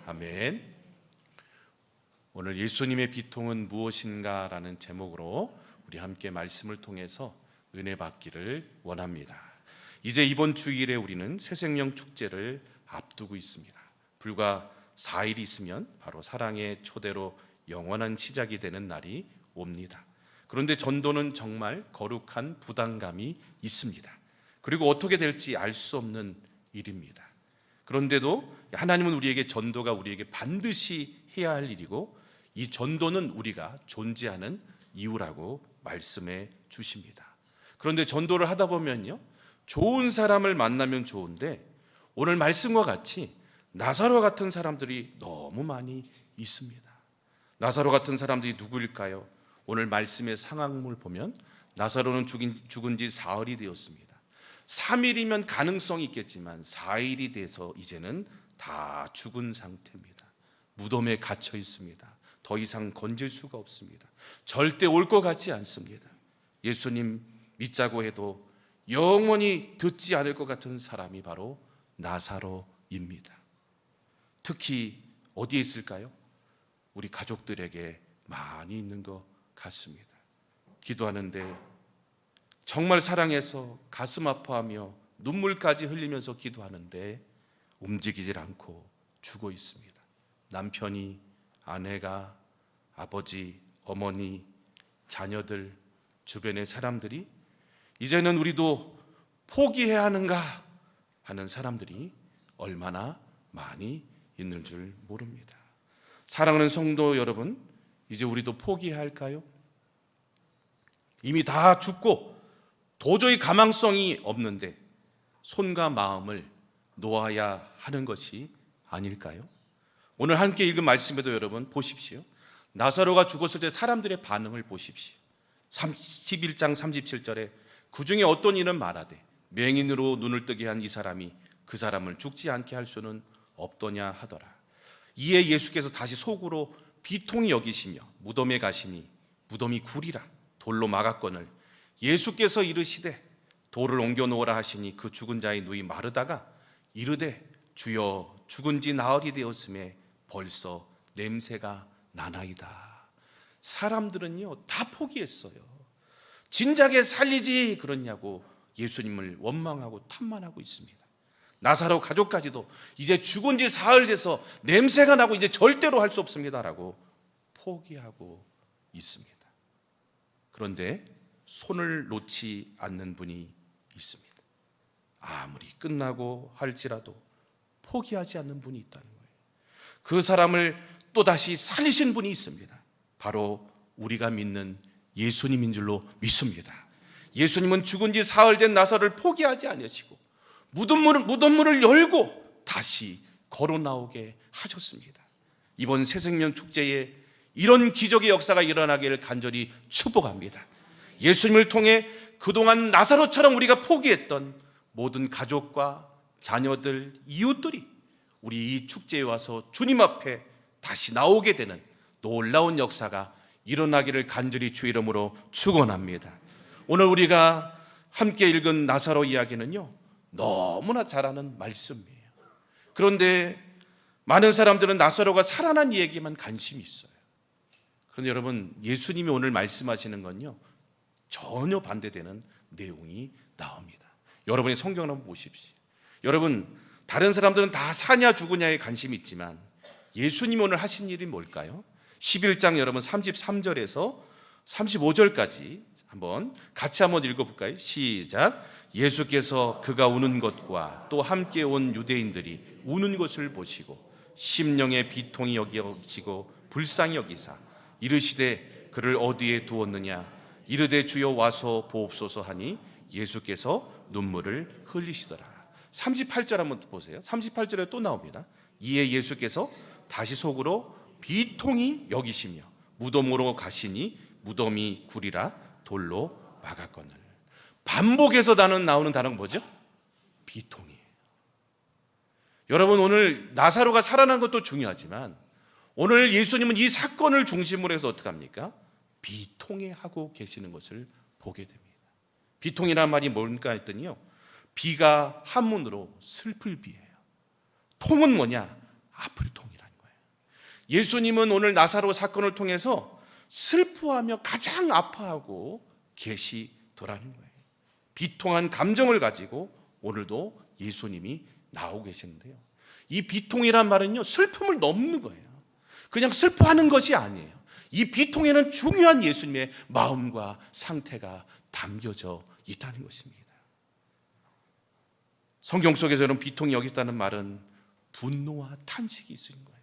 아멘. 오늘 예수님의 비통은 무엇인가 라는 제목으로 우리 함께 말씀을 통해서 은혜 받기를 원합니다. 이제 이번 주일에 우리는 새생명 축제를 앞두고 있습니다. 불과 4일이 있으면 바로 사랑의 초대로 영원한 시작이 되는 날이 옵니다. 그런데 전도는 정말 거룩한 부담감이 있습니다. 그리고 어떻게 될지 알 수 없는 일입니다. 그런데도 하나님은 우리에게 전도가 우리에게 반드시 해야 할 일이고 이 전도는 우리가 존재하는 이유라고 말씀해 주십니다. 그런데 전도를 하다 보면요, 좋은 사람을 만나면 좋은데 오늘 말씀과 같이 나사로 같은 사람들이 너무 많이 있습니다. 나사로 같은 사람들이 누구일까요? 오늘 말씀의 상황을 보면 나사로는 죽은 지 사흘이 되었습니다. 3일이면 가능성이 있겠지만 4일이 돼서 이제는 다 죽은 상태입니다. 무덤에 갇혀 있습니다. 더 이상 건질 수가 없습니다. 절대 올 것 같지 않습니다. 예수님 믿자고 해도 영원히 듣지 않을 것 같은 사람이 바로 나사로입니다. 특히 어디에 있을까요? 우리 가족들에게 많이 있는 것 같습니다. 기도하는데 정말 사랑해서 가슴 아파하며 눈물까지 흘리면서 기도하는데 움직이질 않고 죽어 있습니다. 남편이, 아내가, 아버지, 어머니, 자녀들, 주변의 사람들이 이제는 우리도 포기해야 하는가 하는 사람들이 얼마나 많이 있는 줄 모릅니다. 사랑하는 성도 여러분, 이제 우리도 포기해야 할까요? 이미 다 죽고 도저히 가망성이 없는데 손과 마음을 놓아야 하는 것이 아닐까요? 오늘 함께 읽은 말씀에도 여러분 보십시오. 나사로가 죽었을 때 사람들의 반응을 보십시오. 11장 37절에 그 중에 어떤 이는 말하되 맹인으로 눈을 뜨게 한 이 사람이 그 사람을 죽지 않게 할 수는 없더냐 하더라. 이에 예수께서 다시 속으로 비통히 여기시며 무덤에 가시니 무덤이 구리라 돌로 막았거늘 예수께서 이르시되 돌을 옮겨 놓으라 하시니 그 죽은 자의 누이 마르다가 이르되 주여 죽은 지 나흘이 되었음에 벌써 냄새가 나나이다. 사람들은요 다 포기했어요. 진작에 살리지 그러냐고 예수님을 원망하고 탓만하고 있습니다. 나사로 가족까지도 이제 죽은 지 사흘 돼서 냄새가 나고 이제 절대로 할 수 없습니다라고 포기하고 있습니다. 그런데 손을 놓지 않는 분이 있습니다. 아무리 끝나고 할지라도 포기하지 않는 분이 있다는 거예요. 그 사람을 또다시 살리신 분이 있습니다. 바로 우리가 믿는 예수님인 줄로 믿습니다. 예수님은 죽은 지 사흘 된 나사로를 포기하지 아니하시고 무덤문을 열고 다시 걸어 나오게 하셨습니다. 이번 새생명 축제에 이런 기적의 역사가 일어나기를 간절히 축복합니다. 예수님을 통해 그동안 나사로처럼 우리가 포기했던 모든 가족과 자녀들, 이웃들이 우리 이 축제에 와서 주님 앞에 다시 나오게 되는 놀라운 역사가 일어나기를 간절히 주 이름으로 축원합니다. 오늘 우리가 함께 읽은 나사로 이야기는요 너무나 잘 아는 말씀이에요. 그런데 많은 사람들은 나사로가 살아난 이야기에만 관심이 있어요. 그런데 여러분 예수님이 오늘 말씀하시는 건요 전혀 반대되는 내용이 나옵니다. 여러분이 성경을 한번 보십시오. 여러분 다른 사람들은 다 사냐 죽으냐에 관심이 있지만 예수님이 오늘 하신 일이 뭘까요? 11장 여러분 33절에서 35절까지 같이 한번 읽어볼까요? 시작. 예수께서 그가 우는 것과 또 함께 온 유대인들이 우는 것을 보시고 심령의 비통이 여기시고 불쌍히 여기사 이르시되 그를 어디에 두었느냐 이르되 주여 와서 보옵소서 하니 예수께서 눈물을 흘리시더라. 38절 한번 보세요. 38절에 또 나옵니다. 이에 예수께서 다시 속으로 비통히 여기시며 무덤으로 가시니 무덤이 구리라 돌로 막았거늘. 반복해서 나오는 단어가 뭐죠? 비통이에요. 여러분 오늘 나사로가 살아난 것도 중요하지만 오늘 예수님은 이 사건을 중심으로 해서 어떻게 합니까? 비통해하고 계시는 것을 보게 됩니다. 비통이라는 말이 뭘까 했더니요 비가 한문으로 슬플 비예요. 통은 뭐냐? 아플 통이라는 거예요. 예수님은 오늘 나사로 사건을 통해서 슬퍼하며 가장 아파하고 계시더라는 거예요. 비통한 감정을 가지고 오늘도 예수님이 나오고 계시는데요, 이 비통이란 말은요, 슬픔을 넘는 거예요. 그냥 슬퍼하는 것이 아니에요. 이 비통에는 중요한 예수님의 마음과 상태가 담겨져 있다는 것입니다. 성경 속에서는 비통이 여기 있다는 말은 분노와 탄식이 있는 거예요.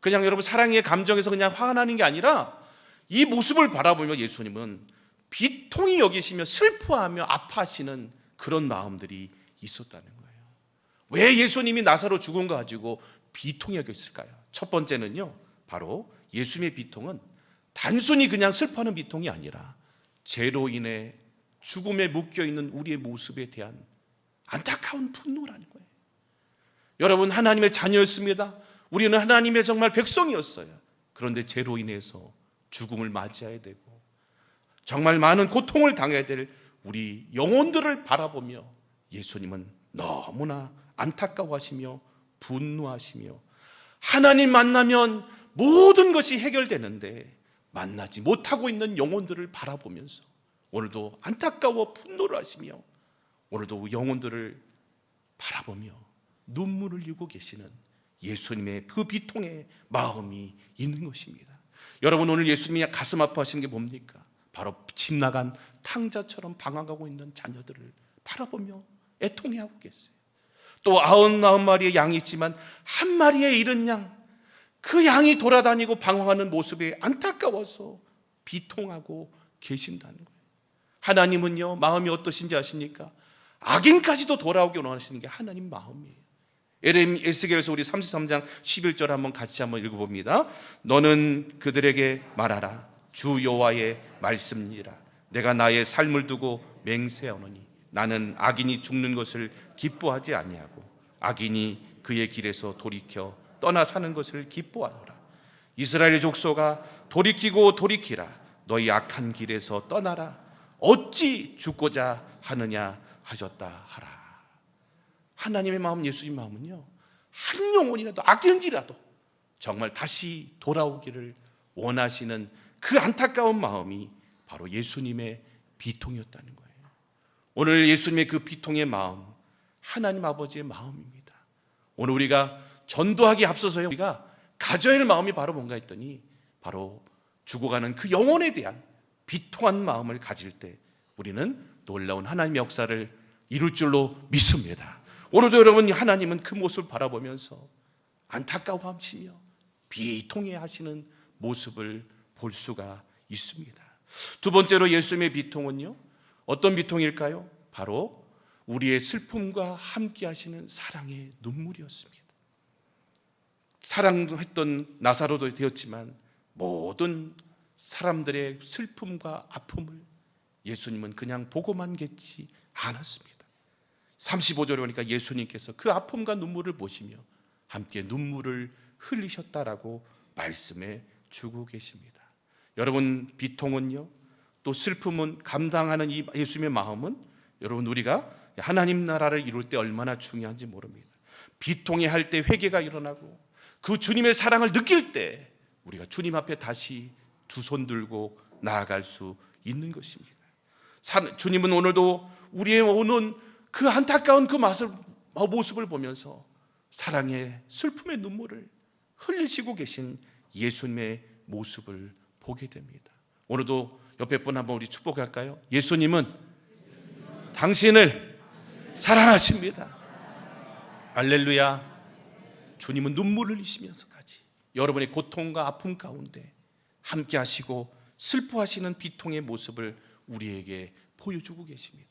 그냥 여러분 사랑의 감정에서 그냥 화가 나는 게 아니라 이 모습을 바라보며 예수님은 비통이 여기시며 슬퍼하며 아파하시는 그런 마음들이 있었다는 거예요. 왜 예수님이 나사로 죽은 거 가지고 비통이 여겼을까요? 첫 번째는요, 바로 예수님의 비통은 단순히 그냥 슬퍼하는 비통이 아니라 죄로 인해 죽음에 묶여있는 우리의 모습에 대한 안타까운 분노라는 거예요. 여러분, 하나님의 자녀였습니다. 우리는 하나님의 정말 백성이었어요. 그런데 죄로 인해서 죽음을 맞이해야 되고 정말 많은 고통을 당해야 될 우리 영혼들을 바라보며 예수님은 너무나 안타까워하시며 분노하시며, 하나님 만나면 모든 것이 해결되는데 만나지 못하고 있는 영혼들을 바라보면서 오늘도 안타까워 분노를 하시며 오늘도 영혼들을 바라보며 눈물을 흘리고 계시는 예수님의 그 비통의 마음이 있는 것입니다. 여러분, 오늘 예수님이 가슴 아파하시는 게 뭡니까? 바로 집 나간 탕자처럼 방황하고 있는 자녀들을 바라보며 애통해하고 계세요. 또 99마리의 양이 있지만 한 마리의 잃은 양, 그 양이 돌아다니고 방황하는 모습에 안타까워서 비통하고 계신다는 거예요. 하나님은요, 마음이 어떠신지 아십니까? 악인까지도 돌아오게 원하시는 게 하나님 마음이에요. 에스겔서 우리 33장 11절 한번 같이 한번 읽어봅니다. 너는 그들에게 말하라. 주 여호와의 말씀이라. 내가 나의 삶을 두고 맹세하노니 나는 악인이 죽는 것을 기뻐하지 아니하고 악인이 그의 길에서 돌이켜 떠나 사는 것을 기뻐하노라. 이스라엘 족속아, 돌이키고 돌이키라. 너희 악한 길에서 떠나라. 어찌 죽고자 하느냐 하셨다 하라. 하나님의 마음, 예수님 마음은요, 한 영혼이라도 악인지라도 정말 다시 돌아오기를 원하시는 그 안타까운 마음이 바로 예수님의 비통이었다는 거예요. 오늘 예수님의 그 비통의 마음, 하나님 아버지의 마음입니다. 오늘 우리가 전도하기 앞서서요, 우리가 가져야 할 마음이 바로 뭔가 했더니 바로 죽어가는 그 영혼에 대한 비통한 마음을 가질 때 우리는 놀라운 하나님의 역사를 이룰 줄로 믿습니다. 오늘도 여러분, 하나님은 그 모습을 바라보면서 안타까워하시며 비통해 하시는 모습을 볼 수가 있습니다. 두 번째로 예수님의 비통은요, 어떤 비통일까요? 바로 우리의 슬픔과 함께 하시는 사랑의 눈물이었습니다. 사랑했던 나사로도 되었지만 모든 사람들의 슬픔과 아픔을 예수님은 그냥 보고만 계지 않았습니다. 35절에 보니까 예수님께서 그 아픔과 눈물을 보시며 함께 눈물을 흘리셨다라고 말씀해 주고 계십니다. 여러분, 비통은요, 또 슬픔은 감당하는 이 예수님의 마음은 여러분, 우리가 하나님 나라를 이룰 때 얼마나 중요한지 모릅니다. 비통해 할 때 회개가 일어나고 그 주님의 사랑을 느낄 때 우리가 주님 앞에 다시 두 손 들고 나아갈 수 있는 것입니다. 주님은 오늘도 우리의 오는 그 안타까운 그 모습을 보면서 사랑의 슬픔의 눈물을 흘리시고 계신 예수님의 모습을 보게 됩니다. 오늘도 옆에 분 한번 우리 축복할까요? 예수님은 당신을 사랑하십니다. 할렐루야. 주님은 눈물을 흘리시면서까지 여러분의 고통과 아픔 가운데 함께 하시고 슬퍼하시는 비통의 모습을 우리에게 보여주고 계십니다.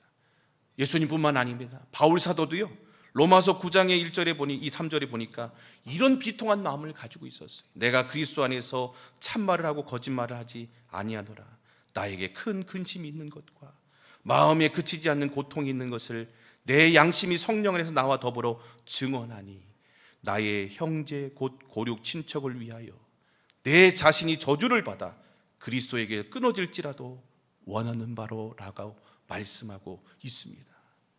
예수님뿐만 아닙니다. 바울 사도도요, 로마서 9장의 1절에 보니, 이 3절에 보니까 이런 비통한 마음을 가지고 있었어요. 내가 그리스도 안에서 참말을 하고 거짓말을 하지 아니하노라. 나에게 큰 근심이 있는 것과 마음에 그치지 않는 고통이 있는 것을 내 양심이 성령 안에서 나와 더불어 증언하니 나의 형제 곧 고륙 친척을 위하여 내 자신이 저주를 받아 그리스도에게 끊어질지라도 원하는 바로라고 말씀하고 있습니다.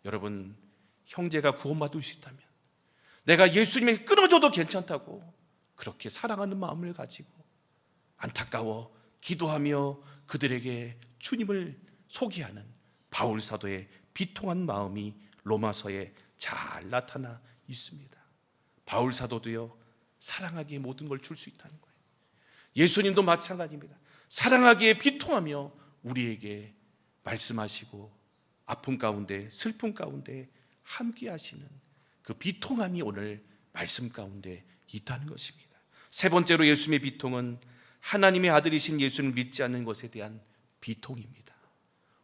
여러분, 형제가 구원받을 수 있다면, 내가 예수님에게 끊어져도 괜찮다고 그렇게 사랑하는 마음을 가지고 안타까워 기도하며 그들에게 주님을 소개하는 바울 사도의 비통한 마음이 로마서에 잘 나타나 있습니다. 바울 사도도요, 사랑하기에 모든 걸 줄 수 있다는 거예요. 예수님도 마찬가지입니다. 사랑하기에 비통하며 우리에게 말씀하시고 아픔 가운데 슬픔 가운데 함께 하시는 그 비통함이 오늘 말씀 가운데 있다는 것입니다. 세 번째로 예수님의 비통은 하나님의 아들이신 예수를 믿지 않는 것에 대한 비통입니다.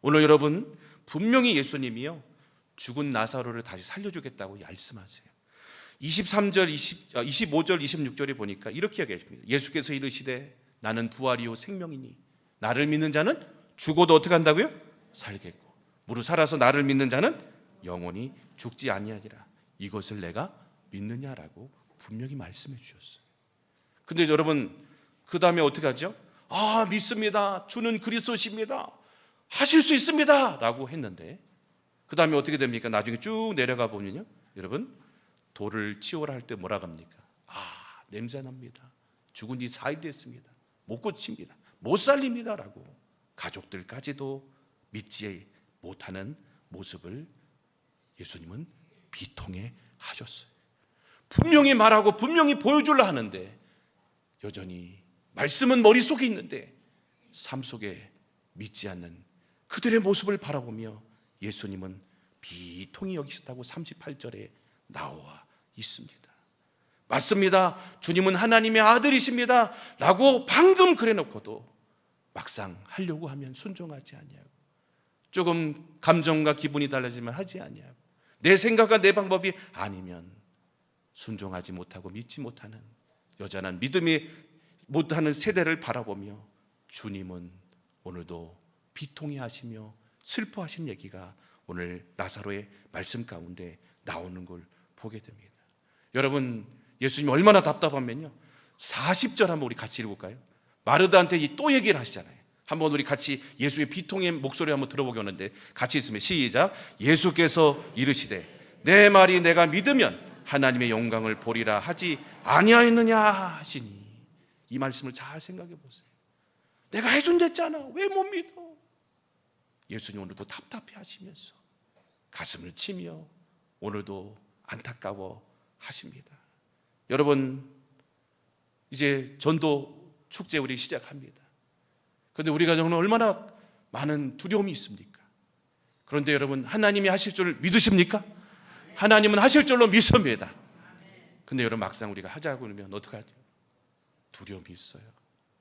오늘 여러분, 분명히 예수님이요, 죽은 나사로를 다시 살려주겠다고 말씀하세요. 23절, 25절, 26절에 보니까 이렇게 얘기하십니다. 예수께서 이르시되 나는 부활이요 생명이니 나를 믿는 자는 죽어도 어떻게 한다고요? 살겠고 무릇 살아서 나를 믿는 자는 영원히 죽지 아니하리라. 이것을 내가 믿느냐라고 분명히 말씀해 주셨어요. 근데 여러분, 그 다음에 어떻게 하죠? 믿습니다. 주는 그리스도십니다. 하실 수 있습니다 라고 했는데 그 다음에 어떻게 됩니까? 나중에 쭉 내려가 보면요, 여러분, 돌을 치워라 할 때 뭐라고 합니까? 냄새납니다. 죽은 지 4일 됐습니다. 못 고칩니다. 못 살립니다 라고 가족들까지도 믿지 못하는 모습을 예수님은 비통해 하셨어요. 분명히 말하고 분명히 보여주려 하는데 여전히 말씀은 머릿속에 있는데 삶 속에 믿지 않는 그들의 모습을 바라보며 예수님은 비통히 여기셨다고 38절에 나와 있습니다. 맞습니다. 주님은 하나님의 아들이십니다 라고 방금 그래놓고도 막상 하려고 하면 순종하지 아니하고 조금 감정과 기분이 달라지면 하지 아니하고 내 생각과 내 방법이 아니면 순종하지 못하고 믿지 못하는 여전한 믿음이 못하는 세대를 바라보며 주님은 오늘도 비통해 하시며 슬퍼하신 얘기가 오늘 나사로의 말씀 가운데 나오는 걸 보게 됩니다. 여러분, 예수님이 얼마나 답답하면요, 40절 한번 우리 같이 읽어볼까요? 마르다한테 또 얘기를 하시잖아요. 한번 우리 같이 예수의 비통의 목소리 한번 들어보게 하는데 같이 있으면 시작. 예수께서 이르시되 내 말이 내가 믿으면 하나님의 영광을 보리라 하지 아니하였느냐 하시니. 이 말씀을 잘 생각해 보세요. 내가 해준댔잖아, 왜 못 믿어? 예수님 오늘도 답답해 하시면서 가슴을 치며 오늘도 안타까워 하십니다. 여러분, 이제 전도 축제 우리 시작합니다. 그런데 우리가 정말 얼마나 많은 두려움이 있습니까? 그런데 여러분, 하나님이 하실 줄 믿으십니까? 하나님은 하실 줄로 믿습니다. 근데 여러분, 막상 우리가 하자고 그러면 어떡하죠? 두려움이 있어요.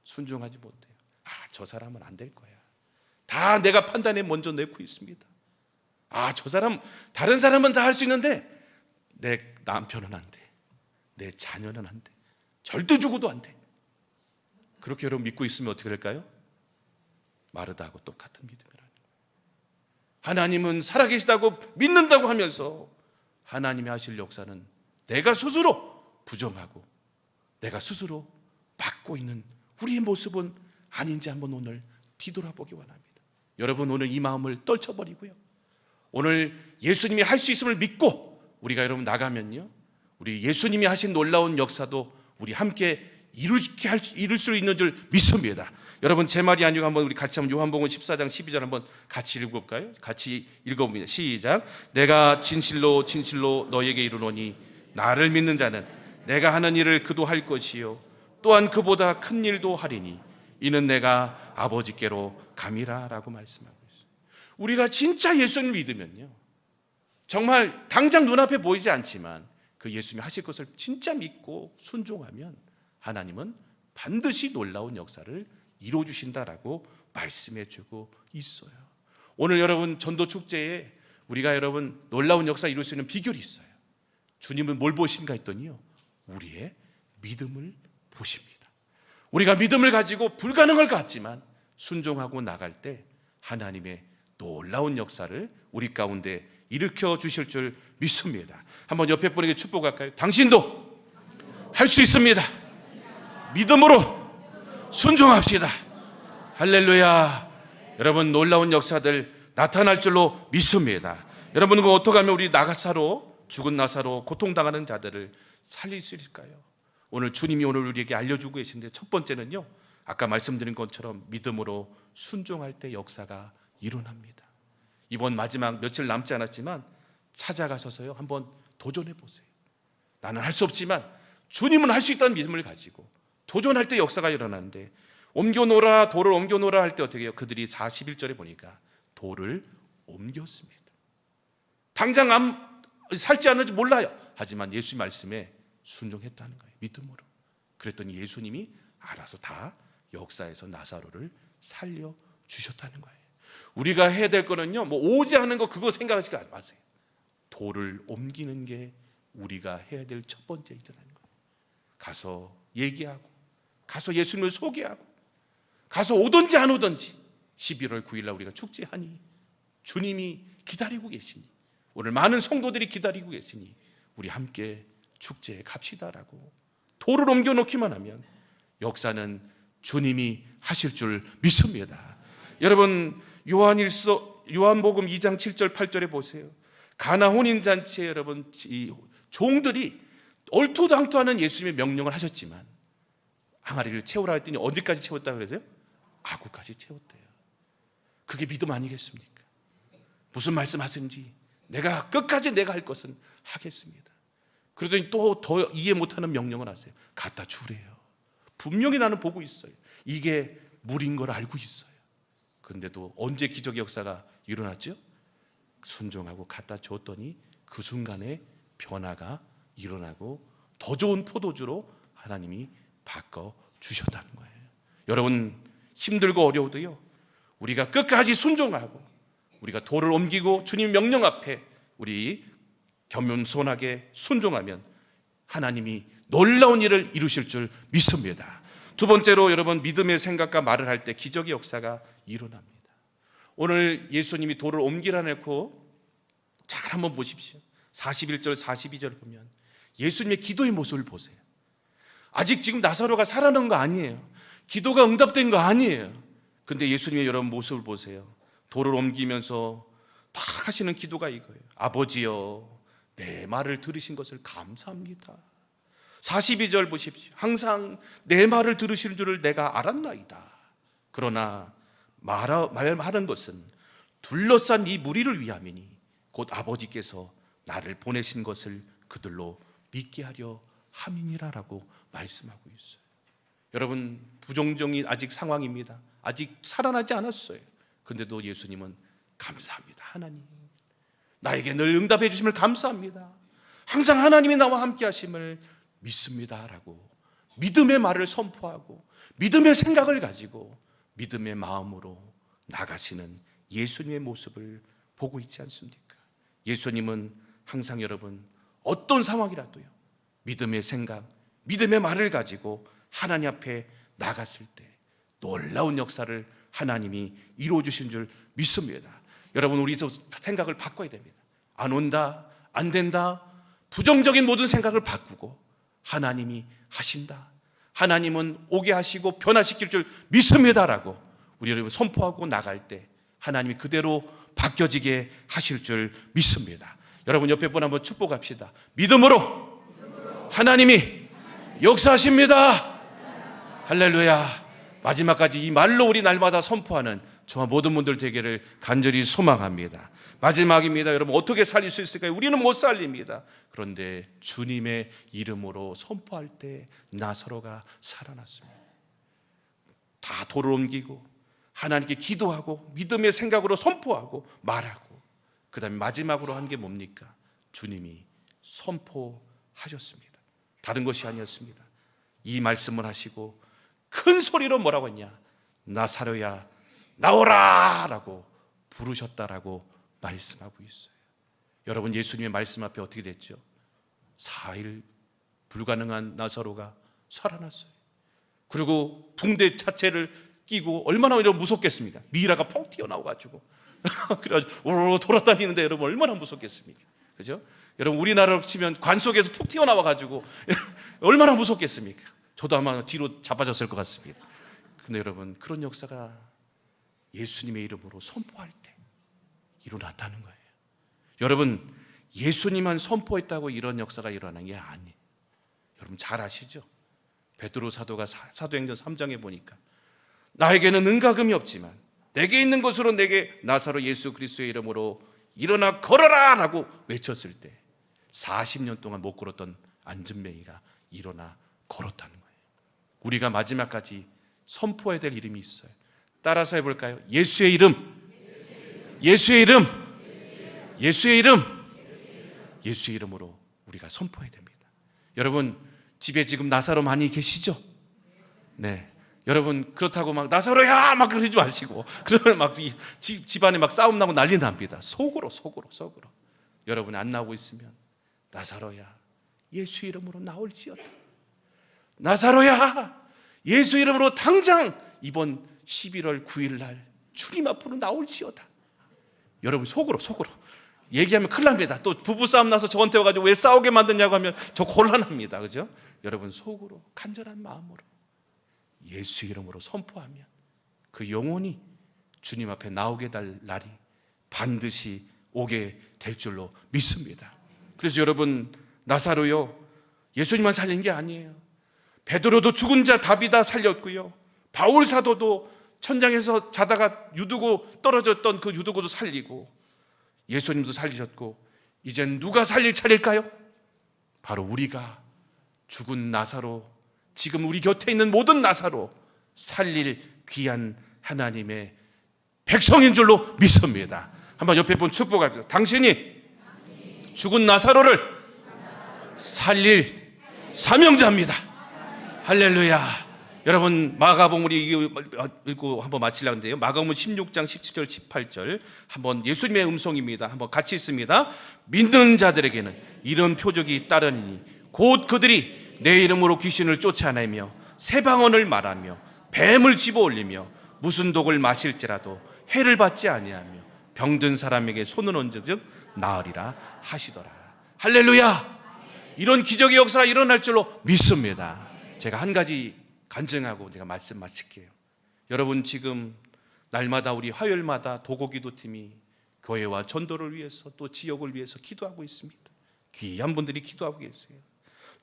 순종하지 못해요. 저 사람은 안 될 거야. 다 내가 판단에 먼저 내고 있습니다. 저 사람, 다른 사람은 다 할 수 있는데 내 남편은 안 돼. 내 자녀는 안 돼. 절대 죽어도 안 돼. 그렇게 여러분 믿고 있으면 어떻게 될까요? 마르다하고 똑같은 믿음이라는 거예요. 하나님은 살아계시다고 믿는다고 하면서 하나님이 하실 역사는 내가 스스로 부정하고 내가 스스로 막고 있는 우리의 모습은 아닌지 한번 오늘 뒤돌아보기 원합니다. 여러분, 오늘 이 마음을 떨쳐버리고요, 오늘 예수님이 할 수 있음을 믿고 우리가 여러분 나가면요, 우리 예수님이 하신 놀라운 역사도 우리 함께 이룰 수 있는 줄 믿습니다. 여러분, 제 말이 아니고 한번 우리 같이 한번 요한복음 14장 12절 한번 같이 읽어볼까요? 같이 읽어봅니다. 시작. 내가 진실로 진실로 너에게 이르노니 나를 믿는 자는 내가 하는 일을 그도 할 것이요 또한 그보다 큰 일도 하리니 이는 내가 아버지께로 감이라 라고 말씀하고 있어요. 우리가 진짜 예수님을 믿으면요, 정말 당장 눈앞에 보이지 않지만 그 예수님이 하실 것을 진짜 믿고 순종하면 하나님은 반드시 놀라운 역사를 이루어주신다라고 말씀해주고 있어요. 오늘 여러분 전도 축제에 우리가 여러분 놀라운 역사 이룰 수 있는 비결이 있어요. 주님은 뭘 보신가 했더니요, 우리의 믿음을 보십니다. 우리가 믿음을 가지고 불가능할 것 같지만 순종하고 나갈 때 하나님의 놀라운 역사를 우리 가운데 일으켜 주실 줄 믿습니다. 한번 옆에 분에게 축복할까요? 당신도 할 수 있습니다. 믿음으로 순종합시다. 할렐루야. 여러분, 놀라운 역사들 나타날 줄로 믿습니다. 여러분, 어떻게 하면 우리 나사로, 죽은 나사로, 고통당하는 자들을 살릴 수 있을까요? 오늘 주님이 오늘 우리에게 알려주고 계신데, 첫 번째는요, 아까 말씀드린 것처럼 믿음으로 순종할 때 역사가 일어납니다. 이번 마지막 며칠 남지 않았지만 찾아가셔서요, 한번 도전해 보세요. 나는 할 수 없지만 주님은 할 수 있다는 믿음을 가지고 도전할 때 역사가 일어나는데, 옮겨놓으라, 돌을 옮겨놓으라 할 때 어떻게 해요? 그들이 41절에 보니까 돌을 옮겼습니다. 당장 살지 않는지 몰라요. 하지만 예수님 말씀에 순종했다는 거예요. 믿음으로. 그랬더니 예수님이 알아서 다 역사에서 나사로를 살려주셨다는 거예요. 우리가 해야 될 거는요, 뭐 오지 않은 거 그거 생각하지 마세요. 돌을 옮기는 게 우리가 해야 될 첫 번째 일이라는 거예요. 가서 얘기하고, 가서 예수님을 소개하고, 가서 오든지 안 오든지 11월 9일날 우리가 축제하니 주님이 기다리고 계시니, 오늘 많은 성도들이 기다리고 계시니 우리 함께 축제에 갑시다라고 돌을 옮겨놓기만 하면 역사는 주님이 하실 줄 믿습니다. 여러분, 요한복음 2장 7절 8절에 보세요. 가나 혼인잔치에 여러분 이 종들이 얼토당토하는 예수님의 명령을 하셨지만 항아리를 채우라 했더니 어디까지 채웠다고 그러세요? 아구까지 채웠대요. 그게 믿음 아니겠습니까? 무슨 말씀하든지 내가 끝까지 내가 할 것은 하겠습니다. 그러더니 또 더 이해 못하는 명령을 하세요. 갖다 주래요. 분명히 나는 보고 있어요. 이게 물인 걸 알고 있어요. 그런데도 언제 기적의 역사가 일어났죠? 순종하고 갖다 줬더니 그 순간에 변화가 일어나고 더 좋은 포도주로 하나님이 바꿔주셨다는 거예요. 여러분, 힘들고 어려워도요, 우리가 끝까지 순종하고 우리가 돌을 옮기고 주님 명령 앞에 우리 겸손하게 순종하면 하나님이 놀라운 일을 이루실 줄 믿습니다. 두 번째로 여러분, 믿음의 생각과 말을 할 때 기적의 역사가 일어납니다. 오늘 예수님이 돌을 옮기라 놓고 잘 한번 보십시오. 41절 42절 보면 예수님의 기도의 모습을 보세요. 아직 지금 나사로가 살아난 거 아니에요. 기도가 응답된 거 아니에요. 근데 예수님의 여러분 모습을 보세요. 돌을 옮기면서 딱 하시는 기도가 이거예요. 아버지여, 내 말을 들으신 것을 감사합니다. 42절 보십시오. 항상 내 말을 들으실 줄을 내가 알았나이다. 그러나 말하는 것은 둘러싼 이 무리를 위함이니 곧 아버지께서 나를 보내신 것을 그들로 믿게 하려 함이니라라고 말씀하고 있어요. 여러분, 부정적인 아직 상황입니다. 아직 살아나지 않았어요. 그런데도 예수님은 감사합니다. 하나님, 나에게 늘 응답해 주심을 감사합니다. 항상 하나님이 나와 함께 하심을 믿습니다라고 믿음의 말을 선포하고 믿음의 생각을 가지고 믿음의 마음으로 나가시는 예수님의 모습을 보고 있지 않습니까? 예수님은 항상 여러분 어떤 상황이라도요, 믿음의 생각, 믿음의 말을 가지고 하나님 앞에 나갔을 때 놀라운 역사를 하나님이 이루어 주신 줄 믿습니다. 여러분, 우리 생각을 바꿔야 됩니다. 안 온다, 안 된다, 부정적인 모든 생각을 바꾸고 하나님이 하신다, 하나님은 오게 하시고 변화시킬 줄 믿습니다라고 우리 여러분 선포하고 나갈 때 하나님이 그대로 바뀌어지게 하실 줄 믿습니다. 여러분, 옆에 분 한번 축복합시다. 믿음으로 하나님이 역사하십니다. 할렐루야. 마지막까지 이 말로 우리 날마다 선포하는 저와 모든 분들 되기를 간절히 소망합니다. 마지막입니다. 여러분, 어떻게 살릴 수 있을까요? 우리는 못 살립니다. 그런데 주님의 이름으로 선포할 때 나사로가 살아났습니다. 다 돌을 옮기고 하나님께 기도하고 믿음의 생각으로 선포하고 말하고, 그 다음에 마지막으로 한 게 뭡니까? 주님이 선포하셨습니다. 다른 것이 아니었습니다. 이 말씀을 하시고 큰 소리로 뭐라고 했냐? 나사로야, 나오라! 라고 부르셨다라고 말씀하고 있어요. 여러분, 예수님의 말씀 앞에 어떻게 됐죠? 4일 불가능한 나사로가 살아났어요. 그리고 붕대 자체를 끼고 얼마나 무섭겠습니까? 미라가 펑 튀어나와가지고 그래가지고 돌아다니는데 여러분 얼마나 무섭겠습니까? 그죠? 여러분, 우리나라로 치면 관 속에서 푹 튀어나와가지고 얼마나 무섭겠습니까? 저도 아마 뒤로 잡아졌을 것 같습니다. 근데 여러분, 그런 역사가 예수님의 이름으로 선포할 때 일어났다는 거예요. 여러분, 예수님만 선포했다고 이런 역사가 일어난 게 아니에요. 여러분 잘 아시죠? 베드로 사도가 사도행전 3장에 보니까 나에게는 은과 금이 없지만 내게 있는 것으로 내게 나사로 예수 그리스도의 이름으로 일어나 걸어라 라고 외쳤을 때 40년 동안 못 걸었던 안진뱅이가 일어나 걸었다는 거예요. 우리가 마지막까지 선포해야 될 이름이 있어요. 따라서 해볼까요? 예수의 이름, 예수의 이름, 예수의 이름, 예수의 이름으로 우리가 선포해야 됩니다. 여러분 집에 지금 나사로 많이 계시죠? 네. 여러분 그렇다고 막 나사로야 막 그러지 마시고 그러면 막 집안에 막 싸움 나고 난리 납니다. 속으로 여러분이 안 나오고 있으면 나사로야 예수 이름으로 나올지어다. 나사로야 예수 이름으로 당장 이번 11월 9일 날 주님 앞으로 나올지어다. 여러분 속으로 얘기하면 큰일 납니다. 또 부부싸움 나서 저한테 와가지고 왜 싸우게 만드냐고 하면 저 곤란합니다. 그죠? 여러분 속으로 간절한 마음으로 예수 이름으로 선포하면 그 영혼이 주님 앞에 나오게 될 날이 반드시 오게 될 줄로 믿습니다. 그래서 여러분 나사로요 예수님만 살린 게 아니에요. 베드로도 죽은 자 다비다 살렸고요. 바울 사도도 천장에서 자다가 유두고 떨어졌던 그 유두고도 살리고 예수님도 살리셨고 이젠 누가 살릴 차례일까요? 바로 우리가 죽은 나사로, 지금 우리 곁에 있는 모든 나사로 살릴 귀한 하나님의 백성인 줄로 믿습니다. 한번 옆에 분 축복합니다. 당신이 죽은 나사로를 살릴 사명자입니다. 할렐루야. 여러분 마가복음 우리 읽고 한번 마치려고 하는데요. 마가복음 16장 17절 18절 한번 예수님의 음성입니다. 한번 같이 읽습니다. 믿는 자들에게는 이런 표적이 따르니 곧 그들이 내 이름으로 귀신을 쫓아내며 새 방언을 말하며 뱀을 집어올리며 무슨 독을 마실지라도 해를 받지 아니하며 병든 사람에게 손을 얹은 즉 나으리라 하시더라. 할렐루야. 이런 기적의 역사가 일어날 줄로 믿습니다. 제가 한 가지 간증하고 제가 말씀 마칠게요. 여러분 지금 날마다 우리 화요일마다 도고기도팀이 교회와 전도를 위해서 또 지역을 위해서 기도하고 있습니다. 귀한 분들이 기도하고 계세요.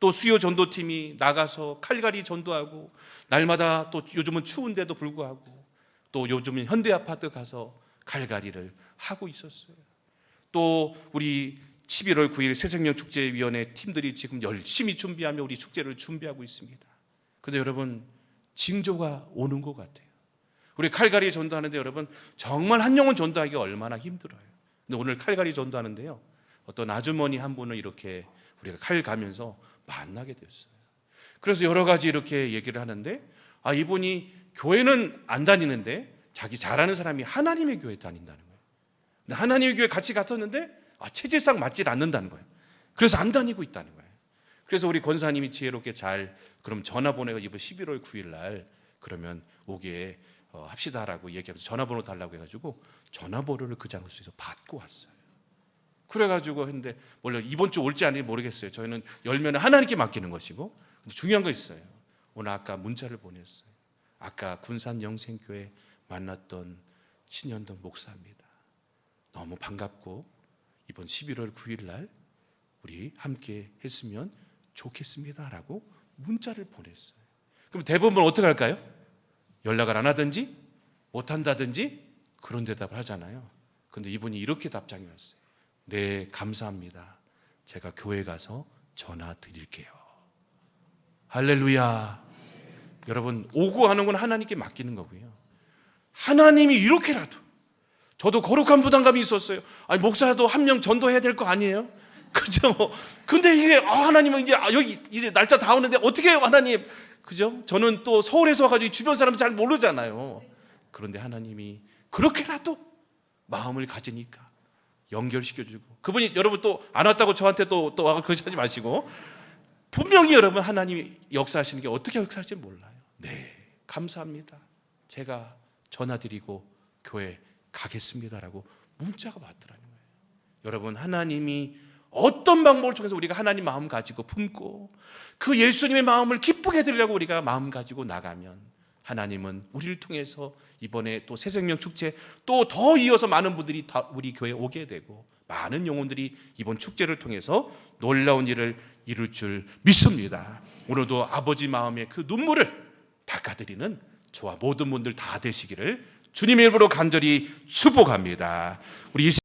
또 수요 전도팀이 나가서 칼갈이 전도하고 날마다 또 요즘은 추운데도 불구하고 또 요즘은 현대아파트 가서 칼갈이를 하고 있었어요. 또 우리 11월 9일 새생명축제위원회 팀들이 지금 열심히 준비하며 우리 축제를 준비하고 있습니다. 그런데 여러분 징조가 오는 것 같아요. 우리 칼갈이 전도하는데 여러분 정말 한 영혼 전도하기 얼마나 힘들어요. 근데 오늘 칼갈이 전도하는데요, 어떤 아주머니 한 분을 이렇게 우리가 칼 가면서 만나게 됐어요. 그래서 여러 가지 이렇게 얘기를 하는데 이분이 교회는 안 다니는데 자기 잘하는 사람이 하나님의 교회 다닌다는 거예요. 근데 하나님의 교회 같이 갔었는데 체질상 맞질 않는다는 거예요. 그래서 안 다니고 있다는 거예요. 그래서 우리 권사님이 지혜롭게 잘 그럼 전화번호가 이번 11월 9일 날 그러면 오게 합시다라고 얘기하면서 전화번호 달라고 해가지고 전화번호를 그 장소에서 받고 왔어요. 그래가지고 했는데 원래 이번 주 올지 아닌지 모르겠어요. 저희는 열면 하나님께 맡기는 것이고, 근데 중요한 거 있어요. 오늘 아까 문자를 보냈어요. 아까 군산 영생교회 만났던 신현덕 목사입니다. 너무 반갑고 이번 11월 9일 날 우리 함께 했으면 좋겠습니다라고 문자를 보냈어요. 그럼 대부분 어떻게 할까요? 연락을 안 하든지 못한다든지 그런 대답을 하잖아요. 그런데 이분이 이렇게 답장이 왔어요. 네, 감사합니다. 제가 교회 가서 전화 드릴게요. 할렐루야. 여러분 오고 하는 건 하나님께 맡기는 거고요. 하나님이 이렇게라도, 저도 거룩한 부담감이 있었어요. 목사도 한 명 전도해야 될 거 아니에요? 그죠? 근데 이게 하나님은 이제 여기 이제 날짜 다 오는데 어떻게 해요, 하나님? 그죠? 저는 또 서울에서 와가지고 주변 사람은 잘 모르잖아요. 그런데 하나님이 그렇게라도 마음을 가지니까 연결시켜주고, 그분이 여러분 또 안 왔다고 저한테 또 와서 그러지 하지 마시고, 분명히 여러분 하나님이 역사하시는 게 어떻게 역사하실지 몰라요. 네, 감사합니다. 제가 전화드리고 교회 가겠습니다라고 문자가 왔더라는 거예요. 여러분 하나님이 어떤 방법을 통해서 우리가 하나님 마음 가지고 품고 그 예수님의 마음을 기쁘게 해드리려고 우리가 마음 가지고 나가면 하나님은 우리를 통해서 이번에 또 새생명 축제 또 더 이어서 많은 분들이 다 우리 교회에 오게 되고 많은 영혼들이 이번 축제를 통해서 놀라운 일을 이룰 줄 믿습니다. 오늘도 아버지 마음의 그 눈물을 닦아드리는 저와 모든 분들 다 되시기를 주님의 이름으로 간절히 축복합니다. 우리